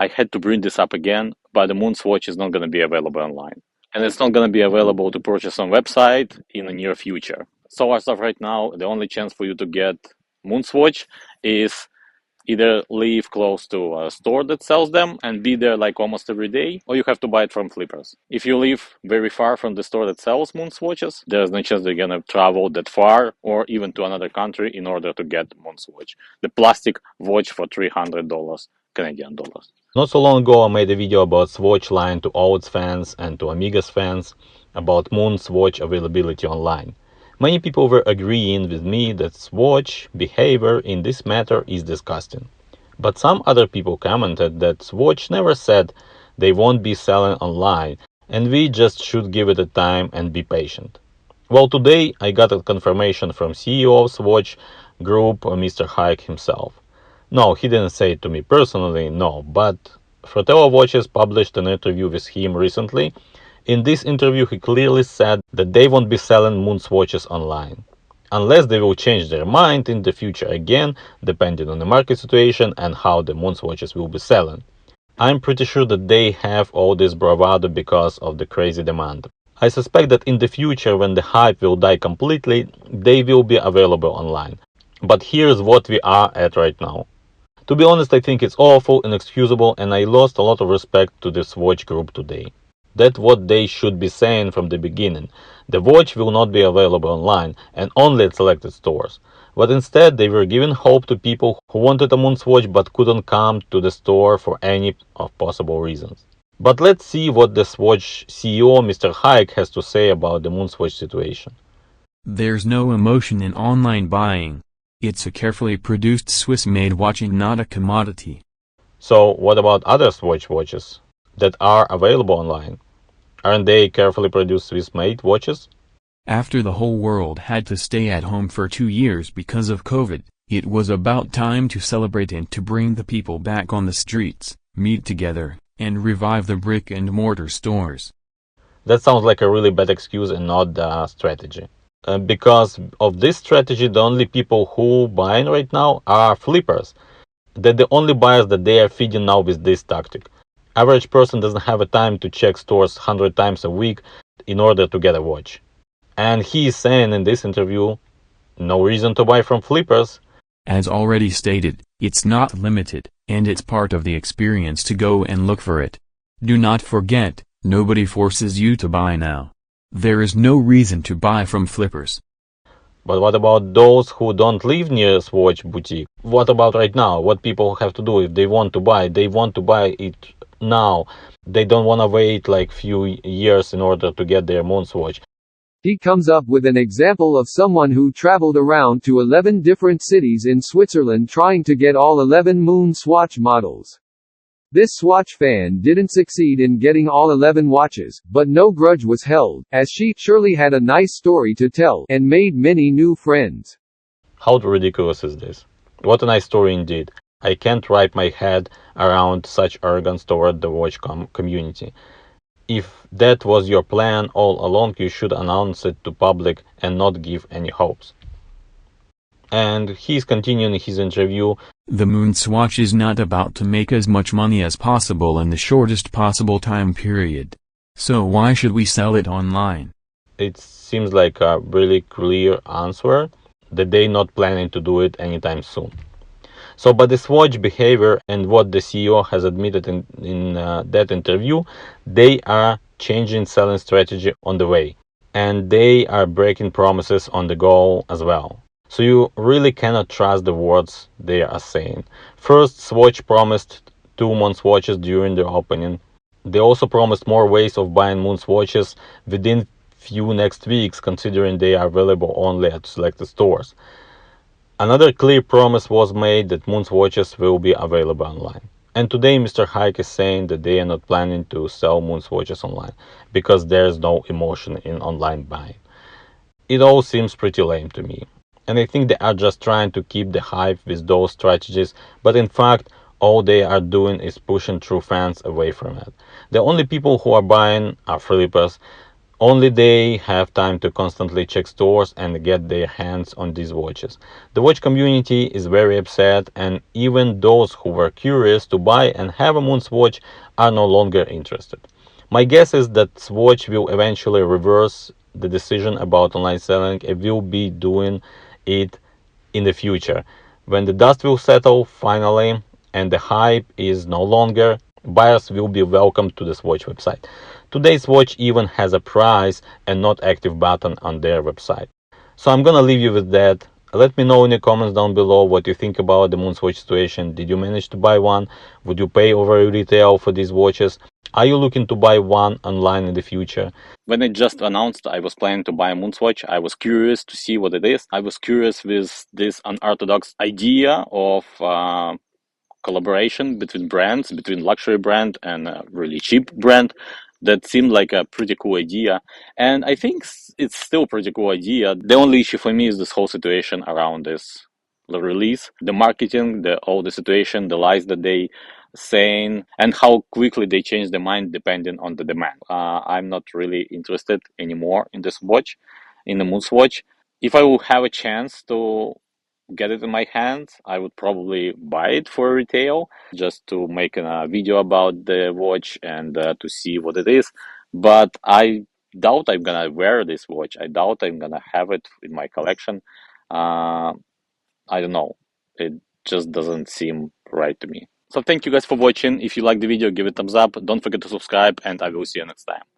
I had to bring this up again, but the MoonSwatch is not going to be available online. And it's not going to be available to purchase on website in the near future. So as of right now, the only chance for you to get MoonSwatch is either live close to a store that sells them and be there like almost every day, or you have to buy it from flippers. If you live very far from the store that sells MoonSwatches, there's no chance they're gonna travel that far or even to another country in order to get MoonSwatch. The plastic watch for $300 Canadian dollars. Not so long ago, I made a video about Swatch line to all its fans and to Amiga's fans about MoonSwatch availability online. Many people were agreeing with me that Swatch behavior in this matter is disgusting. But some other people commented that Swatch never said they won't be selling online and we just should give it a time and be patient. Well, today I got a confirmation from CEO of Swatch Group, Mr. Hayek himself. No, he didn't say it to me personally, no, but Fratello Watches published an interview with him recently. In this interview, he clearly said that they won't be selling MoonSwatches online, unless they will change their mind in the future again, depending on the market situation and how the MoonSwatches will be selling. I'm pretty sure that they have all this bravado because of the crazy demand. I suspect that in the future, when the hype will die completely, they will be available online. But here's what we are at right now. To be honest, I think it's awful, inexcusable, and I lost a lot of respect to the Swatch group today. That's what they should be saying from the beginning. The watch will not be available online and only at selected stores. But instead, they were giving hope to people who wanted a MoonSwatch but couldn't come to the store for any of possible reasons. But let's see what the Swatch CEO, Mr. Hayek, has to say about the MoonSwatch situation. There's no emotion in online buying. It's a carefully produced Swiss-made watch and not a commodity. So what about other Swatch watches that are available online? Aren't they carefully produced Swiss-made watches? After the whole world had to stay at home for 2 years because of COVID, it was about time to celebrate and to bring the people back on the streets, meet together, and revive the brick-and-mortar stores. That sounds like a really bad excuse and not the strategy. Because of this strategy, the only people who buying right now are flippers. They're the only buyers that they are feeding now with this tactic. Average person doesn't have a time to check stores 100 times a week in order to get a watch. And he is saying in this interview, no reason to buy from flippers. As already stated, it's not limited, and it's part of the experience to go and look for it. Do not forget, nobody forces you to buy now. There is no reason to buy from flippers. But what about those who don't live near a Swatch boutique? What about right now? What people have to do if they want to buy? They want to buy it now. They don't want to wait like few years in order to get their MoonSwatch. He comes up with an example of someone who traveled around to 11 different cities in Switzerland trying to get all 11 MoonSwatch models. This Swatch fan didn't succeed in getting all 11 watches, but no grudge was held, as she surely had a nice story to tell and made many new friends. How ridiculous is this? What a nice story indeed. I can't wrap my head around such arrogance toward the watch community. If that was your plan all along, you should announce it to public and not give any hopes. And he's continuing his interview. The MoonSwatch is not about to make as much money as possible in the shortest possible time period. So why should we sell it online? It seems like a really clear answer that they're not planning to do it anytime soon. So, but the Swatch behavior and what the CEO has admitted in that interview, they are changing selling strategy on the way. And they are breaking promises on the go as well. So you really cannot trust the words they are saying. First, Swatch promised 2 MoonSwatches during the opening. They also promised more ways of buying MoonSwatches within few next weeks, considering they are available only at selected stores. Another clear promise was made that MoonSwatches will be available online. And today Mr. Hayek is saying that they are not planning to sell MoonSwatches online because there's no emotion in online buying. It all seems pretty lame to me. And I think they are just trying to keep the hype with those strategies, but in fact, all they are doing is pushing true fans away from it. The only people who are buying are flippers, Only they have time to constantly check stores and get their hands on these watches. The watch community is very upset, and even those who were curious to buy and have a MoonSwatch are no longer interested. My guess is that Swatch will eventually reverse the decision about online selling and will be doing it in the future. When the dust will settle finally and the hype is no longer, buyers will be welcomed to the Swatch website. Today Swatch even has a price and not active button on their website. So I'm gonna leave you with that. Let me know in the comments down below what you think about the MoonSwatch situation. Did you manage to buy one? Would you pay over retail for these watches? Are you looking to buy one online in the future? When it just announced I was planning to buy a MoonSwatch, I was curious to see what it is. I was curious with this unorthodox idea of collaboration between brands, between luxury brand and a really cheap brand. That seemed like a pretty cool idea, and I think it's still a pretty cool idea. The only issue for me is this whole situation around this the release, the marketing, the all the situation, the lies that they saying, and how quickly they change their mind depending on the demand. I'm not really interested anymore in this watch, in the MoonSwatch. If I will have a chance to get it in my hands, I would probably buy it for retail just to make a video about the watch and to see what it is. But I doubt I'm gonna wear this watch. I doubt I'm gonna have it in my collection. Uh, I don't know. It just doesn't seem right to me. So thank you guys for watching. If you like the video, give it a thumbs up. Don't forget to subscribe, and I will see you next time.